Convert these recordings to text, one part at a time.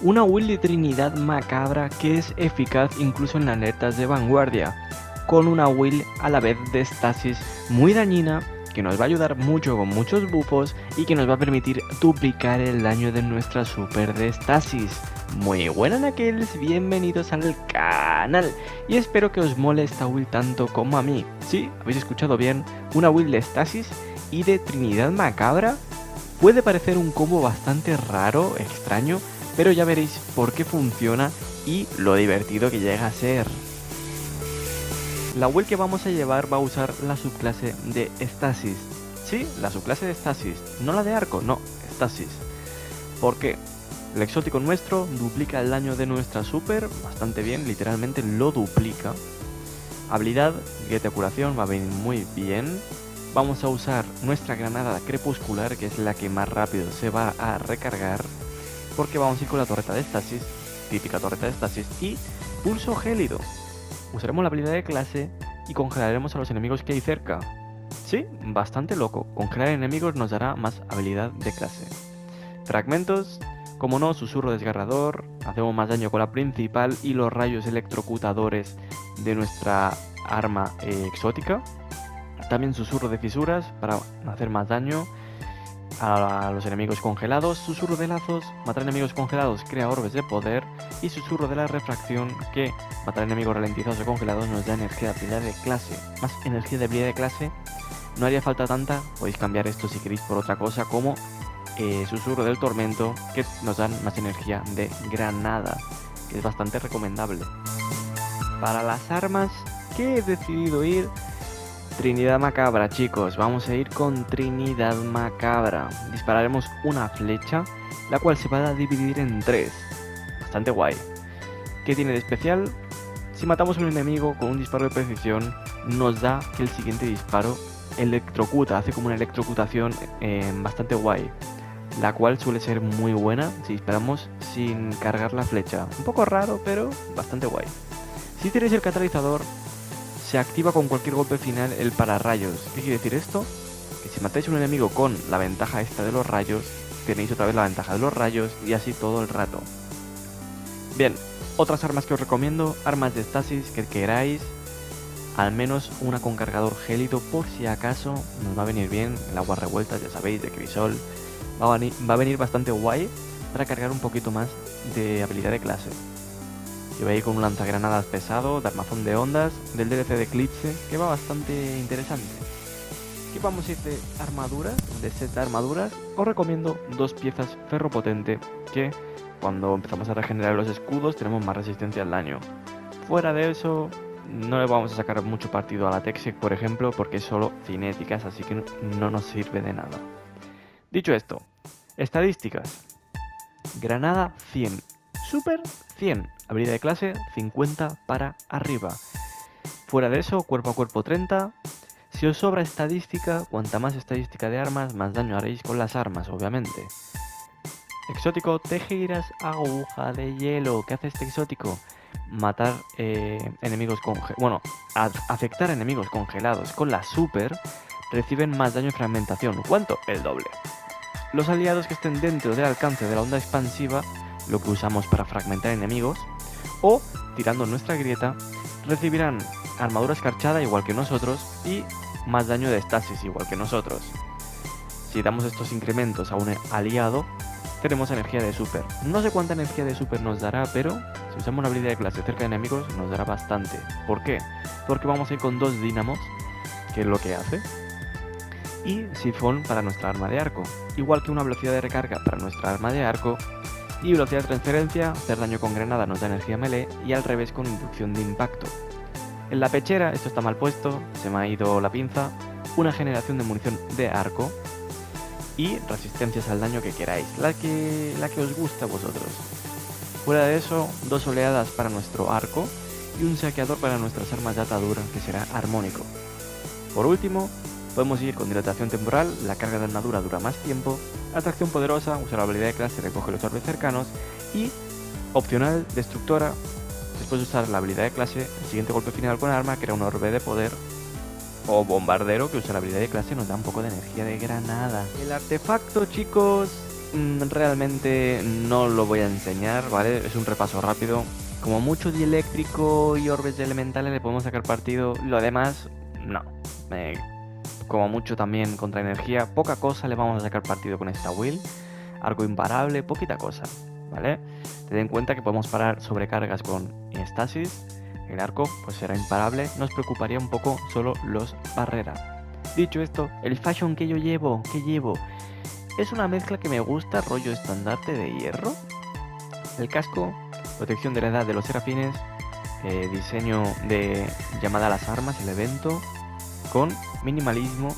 Una build de Trinidad Macabra que es eficaz incluso en alertas de vanguardia, con una build a la vez de estasis muy dañina que nos va a ayudar mucho con muchos buffos y que nos va a permitir duplicar el daño de nuestra super de estasis. Muy buenas Naquels, bienvenidos al canal y espero que os mole esta build tanto como a mí. Sí, habéis escuchado bien, una build de estasis y de Trinidad Macabra. Puede parecer un combo bastante raro, extraño, pero ya veréis por qué funciona y lo divertido que llega a ser. La build que vamos a llevar va a usar la subclase de Estasis. Sí, la subclase de Estasis, no la de Arco, no, Estasis. ¿Por qué? El exótico nuestro duplica el daño de nuestra super bastante bien, literalmente lo duplica. Habilidad, Guete Curación, va a venir muy bien. Vamos a usar nuestra granada crepuscular, que es la que más rápido se va a recargar, porque vamos a ir con la torreta de estasis, típica torreta de estasis, y pulso gélido. Usaremos la habilidad de clase y congelaremos a los enemigos que hay cerca. Sí, bastante loco. Congelar enemigos nos dará más habilidad de clase. Fragmentos, como no, susurro desgarrador, hacemos más daño con la principal y los rayos electrocutadores de nuestra arma exótica. También susurro de fisuras para hacer más daño a los enemigos congelados. Susurro de lazos, matar enemigos congelados crea orbes de poder. Y susurro de la refracción, que matar enemigos ralentizados o congelados nos da energía de habilidad de clase. Más energía de habilidad de clase, no haría falta tanta, podéis cambiar esto si queréis por otra cosa como susurro del tormento, que nos dan más energía de granada, que es bastante recomendable. Para las armas, ¿qué he decidido ir? Trinidad Macabra, chicos, vamos a ir con Trinidad Macabra. Dispararemos una flecha, la cual se va a dividir en 3. Bastante guay. ¿Qué tiene de especial? Si matamos a un enemigo con un disparo de precisión, nos da que el siguiente disparo electrocuta, hace como una electrocutación bastante guay, la cual suele ser muy buena si disparamos sin cargar la flecha. Un poco raro, pero bastante guay. Si tenéis el catalizador, se activa con cualquier golpe final el pararrayos. ¿Qué quiere decir esto? Que si matáis a un enemigo con la ventaja esta de los rayos, tenéis otra vez la ventaja de los rayos y así todo el rato. Bien, otras armas que os recomiendo, armas de estasis que queráis, al menos una con cargador gélido por si acaso, nos va a venir bien, el agua revuelta, ya sabéis, de Crisol, va a venir bastante guay para cargar un poquito más de habilidad de clase. Yo voy a ir con un lanzagranadas pesado, de armazón de ondas, del DLC de Eclipse, que va bastante interesante. ¿Qué vamos a ir de armaduras? De set de armaduras, os recomiendo 2 piezas ferro potente, que cuando empezamos a regenerar los escudos tenemos más resistencia al daño. Fuera de eso, no le vamos a sacar mucho partido a la Texec, por ejemplo, porque es solo cinéticas, así que no nos sirve de nada. Dicho esto, estadísticas. Granada 100, Super 100, habilidad de clase 50 para arriba. Fuera de eso, cuerpo a cuerpo 30. Si os sobra estadística, cuanta más estadística de armas, más daño haréis con las armas, obviamente. Exótico, Tejiras aguja de hielo. ¿Qué hace este exótico? Matar enemigos congelados. Bueno, afectar enemigos congelados con la super reciben más daño y fragmentación. ¿Cuánto? El doble. Los aliados que estén dentro del alcance de la onda expansiva, lo que usamos para fragmentar enemigos, o tirando nuestra grieta, recibirán armadura escarchada igual que nosotros y más daño de estasis igual que nosotros. Si damos estos incrementos a un aliado, tenemos energía de super. No sé cuánta energía de super nos dará, pero si usamos una habilidad de clase cerca de enemigos nos dará bastante. ¿Por qué? Porque vamos a ir con 2 dínamos, que es lo que hace, y sifón para nuestra arma de arco, igual que una velocidad de recarga para nuestra arma de arco, y velocidad de transferencia, hacer daño con granada nos da energía melee, y al revés con inducción de impacto. En la pechera, esto está mal puesto, se me ha ido la pinza, una generación de munición de arco, y resistencias al daño que queráis, la que os gusta a vosotros. Fuera de eso, 2 oleadas para nuestro arco, y un saqueador para nuestras armas de atadura, que será armónico. Por último, podemos ir con dilatación temporal, la carga de armadura dura más tiempo, atracción poderosa, usar la habilidad de clase, recoge los orbes cercanos, y opcional, destructora, después de usar la habilidad de clase, el siguiente golpe final con arma crea un orbe de poder, o bombardero, que usa la habilidad de clase, nos da un poco de energía de granada. El artefacto, chicos, realmente no lo voy a enseñar, ¿vale? Es un repaso rápido. Como mucho dieléctrico y orbes de elementales le podemos sacar partido. Lo demás, no. Como mucho también contra energía. Poca cosa le vamos a sacar partido con esta build. Arco imparable, poquita cosa, ¿vale? Ten en cuenta que podemos parar sobrecargas con estasis. El arco pues será imparable. Nos preocuparía un poco solo los barreras. Dicho esto, el fashion que yo llevo, es una mezcla que me gusta, rollo estandarte de hierro. El casco, protección de la edad de los serafines, diseño de llamada a las armas, el evento, con minimalismo.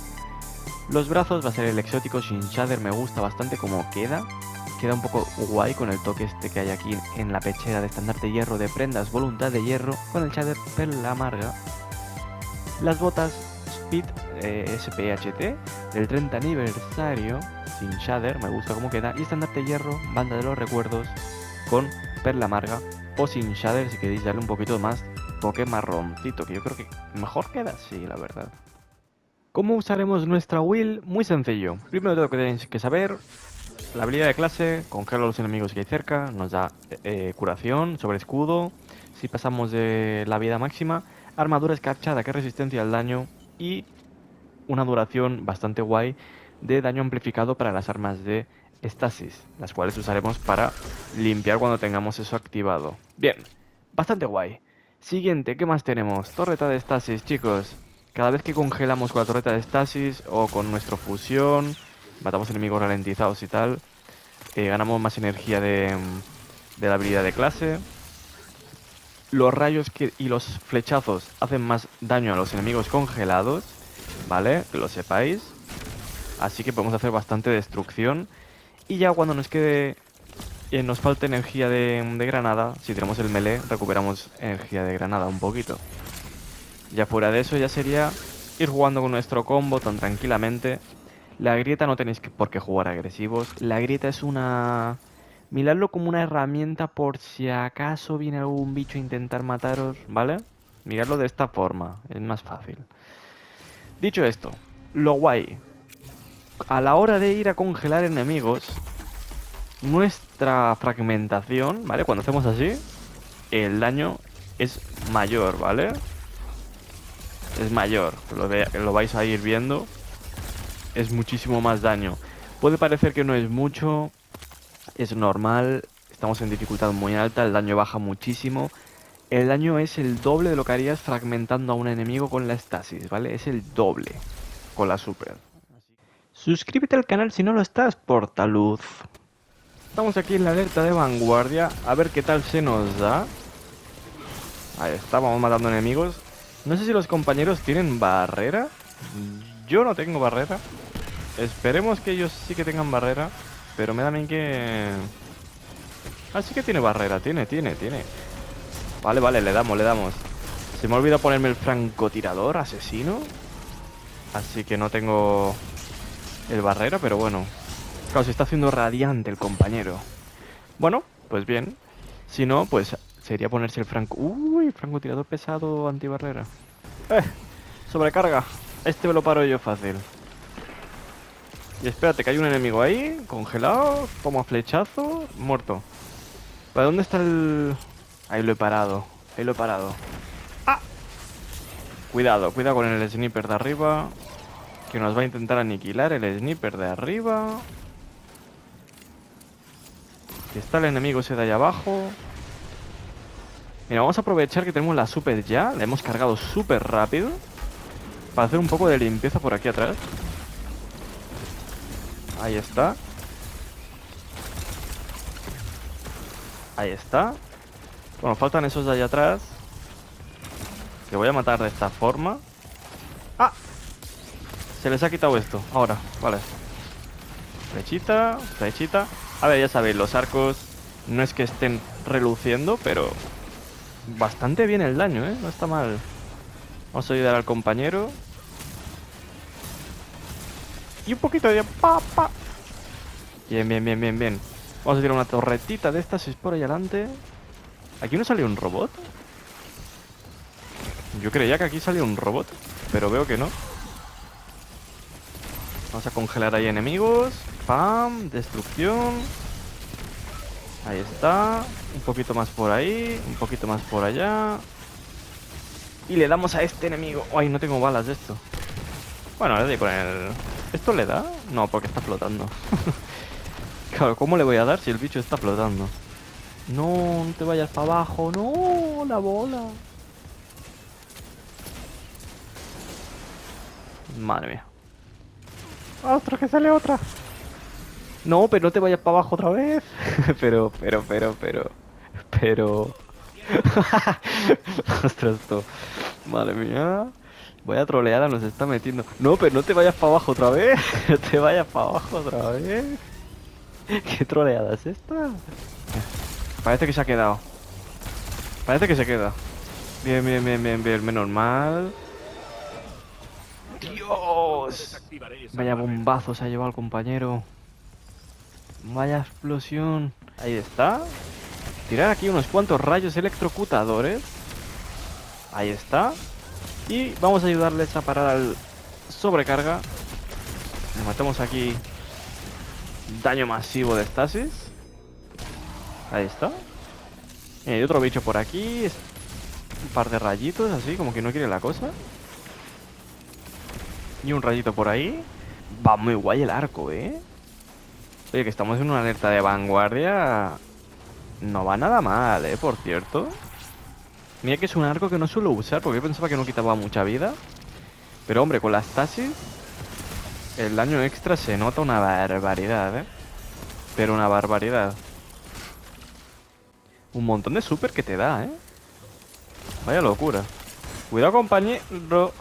Los brazos va a ser el exótico Shin Shader, me gusta bastante como queda. Queda un poco guay con el toque este que hay aquí en la pechera de estandarte de hierro de prendas, voluntad de hierro, con el shader perla amarga. Las botas Speed SPHT del 30 aniversario, sin shader, me gusta cómo queda. Y estandarte de hierro, banda de los recuerdos, con perla amarga o sin shader si queréis darle un poquito más toque marroncito, que yo creo que mejor queda así, la verdad. ¿Cómo usaremos nuestra will? Muy sencillo. Primero de todo que tenéis que saber, la habilidad de clase, congela a los enemigos que hay cerca, nos da curación sobre escudo, si pasamos de la vida máxima, armadura escarchada que resistencia al daño y una duración bastante guay de daño amplificado para las armas de estasis, las cuales usaremos para limpiar cuando tengamos eso activado. Bien, bastante guay. Siguiente, ¿qué más tenemos? Torreta de estasis, chicos. Cada vez que congelamos con la torreta de estasis o con nuestra fusión, matamos enemigos ralentizados y tal, ganamos más energía de la habilidad de clase. Los rayos y los flechazos hacen más daño a los enemigos congelados, ¿vale? Que lo sepáis. Así que podemos hacer bastante destrucción. Y ya cuando nos quede... nos falta energía de granada, si tenemos el melee, recuperamos energía de granada un poquito. Ya fuera de eso ya sería ir jugando con nuestro combo tan tranquilamente. La grieta no tenéis por qué jugar agresivos. La grieta es una... Miradlo como una herramienta por si acaso viene algún bicho a intentar mataros, ¿vale? Miradlo de esta forma, es más fácil. Dicho esto, lo guay. A la hora de ir a congelar enemigos, nuestra fragmentación, ¿vale? Cuando hacemos así, el daño es mayor, ¿vale? Es mayor, lo vais a ir viendo. Es muchísimo más daño. Puede parecer que no es mucho, es normal, estamos en dificultad muy alta, el daño baja muchísimo. El daño es el doble de lo que harías fragmentando a un enemigo con la estasis, ¿vale? Es el doble con la super. Suscríbete al canal si no lo estás, portaluz. Estamos aquí en la alerta de vanguardia, a ver qué tal se nos da. Ahí está, vamos matando enemigos. No sé si los compañeros tienen barrera. Yo no tengo barrera. Esperemos que ellos sí que tengan barrera. Pero me da a mí que... Ah, sí que tiene barrera, tiene. Vale, le damos. Se me ha olvidado ponerme el francotirador asesino. Así que no tengo el barrera, pero bueno. Claro, se está haciendo radiante el compañero. Bueno, pues bien. Si no, pues sería ponerse el franco... Uy, francotirador pesado antibarrera. Sobrecarga. Este me lo paro yo fácil. Y espérate, que hay un enemigo ahí, congelado, toma flechazo, muerto. ¿Para dónde está el...? Ahí lo he parado, ¡Ah! Cuidado con el sniper de arriba, que nos va a intentar aniquilar el sniper de arriba. Que está el enemigo ese de allá abajo. Mira, vamos a aprovechar que tenemos la super ya, la hemos cargado súper rápido, para hacer un poco de limpieza por aquí atrás. Ahí está. Ahí está. Bueno, faltan esos de allá atrás, que voy a matar de esta forma. ¡Ah! Se les ha quitado esto. Ahora, vale. Flechita. A ver, ya sabéis, los arcos no es que estén reluciendo, pero bastante bien el daño, ¿eh? No está mal. Vamos a ayudar al compañero. Y un poquito de... ¡Pa! Bien. Vamos a tirar una torretita de estas, si es por ahí adelante. ¿Aquí no salió un robot? Yo creía que aquí salía un robot, pero veo que no. Vamos a congelar ahí enemigos. Pam, destrucción. Ahí está. Un poquito más por ahí, un poquito más por allá. Y le damos a este enemigo. Ay, no tengo balas de esto. Bueno, le doy con el... ¿Esto le da? No, porque está flotando. Claro, ¿cómo le voy a dar si el bicho está flotando? No, no te vayas para abajo. No, la bola. Madre mía. ¡Ostras, que sale otra! No, pero no te vayas para abajo otra vez. Pero... Ostras, esto. Madre mía. Vaya troleada nos está metiendo. No, pero no te vayas para abajo otra vez. No te vayas para abajo otra vez. ¿Qué troleada es esta? Parece que se ha quedado. Parece que se queda. Bien, bien, bien, bien, bien. Menos mal. ¡Dios! Vaya bombazo se ha llevado el compañero. Vaya explosión. Ahí está. Tirar aquí unos cuantos rayos electrocutadores. Ahí está. Y vamos a ayudarles a parar al sobrecarga. Le matamos aquí daño masivo de estasis. Ahí está. Y hay otro bicho por aquí. Un par de rayitos así, como que no quiere la cosa. Y un rayito por ahí. Va muy guay el arco, ¿eh? Oye, que estamos en una alerta de vanguardia. No va nada mal, por cierto. Mira que es un arco que no suelo usar porque yo pensaba que no quitaba mucha vida. Pero hombre, con la estasis el daño extra se nota una barbaridad, Pero una barbaridad. Un montón de super que te da, Vaya locura. Cuidado, compañero.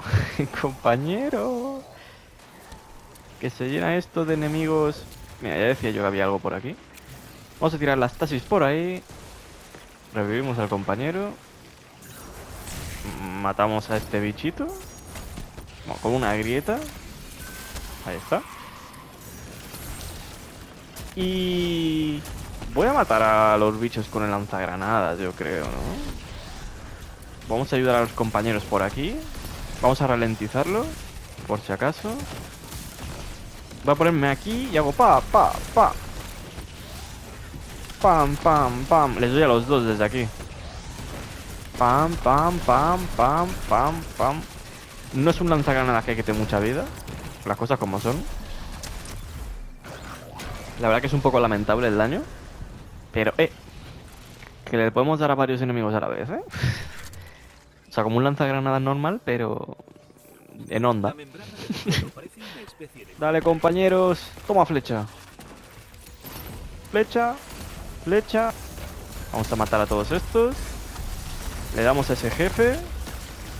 Compañero. Que se llena esto de enemigos. Mira, ya decía yo que había algo por aquí. Vamos a tirar la estasis por ahí. Revivimos al compañero. Matamos a este bichito. Bueno, con una grieta. Ahí está. Y... voy a matar a los bichos con el lanzagranadas, yo creo, ¿no? Vamos a ayudar a los compañeros por aquí. Vamos a ralentizarlo, por si acaso. Voy a ponerme aquí y hago pa, pa, pa. Pam, pam, pam. Les doy a los dos desde aquí. Pam, pam, pam, pam, pam, pam. No es un lanzagranadas que quite mucha vida. Las cosas como son. La verdad que es un poco lamentable el daño. Pero, que le podemos dar a varios enemigos a la vez, O sea, como un lanzagranadas normal, pero... en onda. Dale, compañeros. Toma flecha. Flecha. Flecha. Vamos a matar a todos estos. Le damos a ese jefe.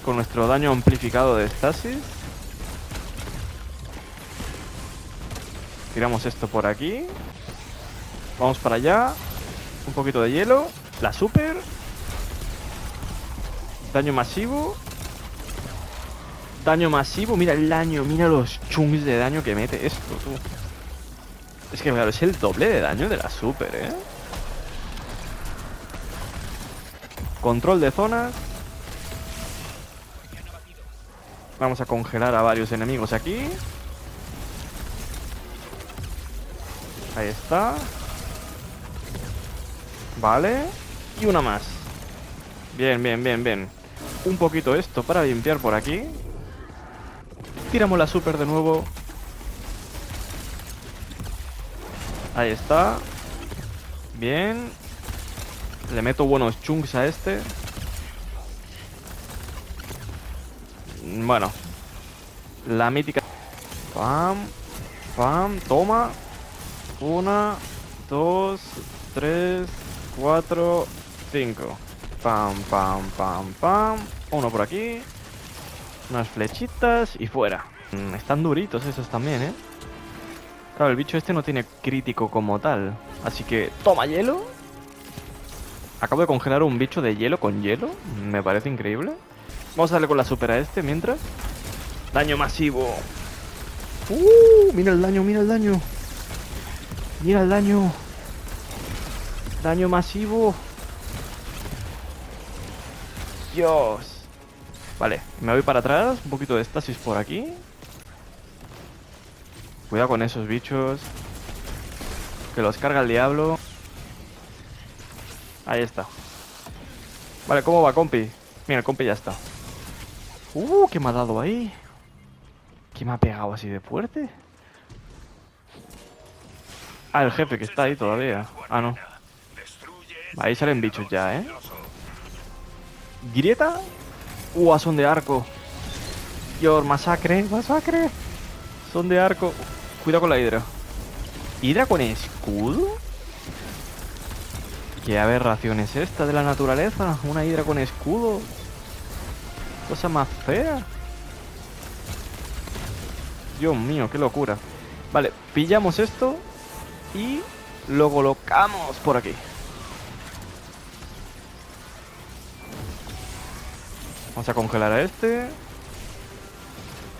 Con nuestro daño amplificado de estasis. Tiramos esto por aquí. Vamos para allá. Un poquito de hielo. La super. Daño masivo. Daño masivo. Mira el daño. Mira los chunks de daño que mete esto, tú. Es que claro, es el doble de daño de la super, Control de zonas. Vamos a congelar a varios enemigos aquí. Ahí está. Vale. Y una más. Bien, bien, bien, bien. Un poquito esto para limpiar por aquí. Tiramos la super de nuevo. Ahí está. Bien. Le meto buenos chunks a este. Bueno. La mítica. Pam. Pam. Toma. 1, 2, 3, 4, 5. Pam, pam, pam, pam. Uno por aquí. Unas flechitas y fuera. Están duritos esos también, Claro, el bicho este no tiene crítico como tal. Así que, toma hielo. Acabo de congelar un bicho de hielo con hielo. Me parece increíble. Vamos a darle con la super a este mientras. Daño masivo. Mira el daño, mira el daño. Mira el daño. Daño masivo. Dios. Vale, me voy para atrás. Un poquito de estasis por aquí. Cuidado con esos bichos. Que los carga el diablo. Ahí está. Vale, ¿cómo va, compi? Mira, el compi ya está. ¿Qué me ha dado ahí? ¿Qué me ha pegado así de fuerte? Ah, el jefe que está ahí todavía. Ah, no. Ahí salen bichos ya, ¿eh? ¿Grieta? Son de arco. Dios, masacre, masacre. Son de arco. Cuidado con la hidra. ¿Hidra con escudo? ¿Qué aberración es esta de la naturaleza? Una hidra con escudo. Cosa más fea. Dios mío, qué locura. Vale, pillamos esto y lo colocamos por aquí. Vamos a congelar a este.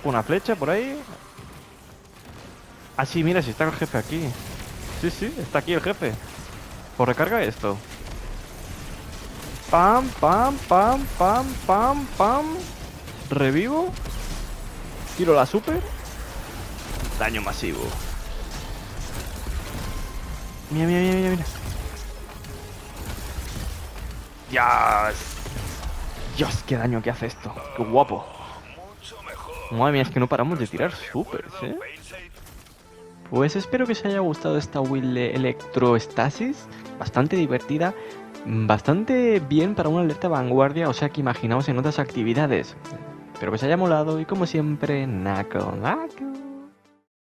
Una flecha por ahí. Ah, sí, mira, si está el jefe aquí. Sí, sí, está aquí el jefe. Pues recarga esto. Pam, pam, pam, pam, pam, pam. Revivo. Tiro la super. Daño masivo. Mira, mira, mira, mira, mira. Dios. Dios, qué daño que hace esto. Qué guapo. Madre mía, es que no paramos de tirar supers, ¿eh? Pues espero que os haya gustado esta build de electroestasis. Bastante divertida. Bastante bien para una alerta vanguardia. O sea que imaginaos en otras actividades. Espero que os haya molado y como siempre, Naco, Naco.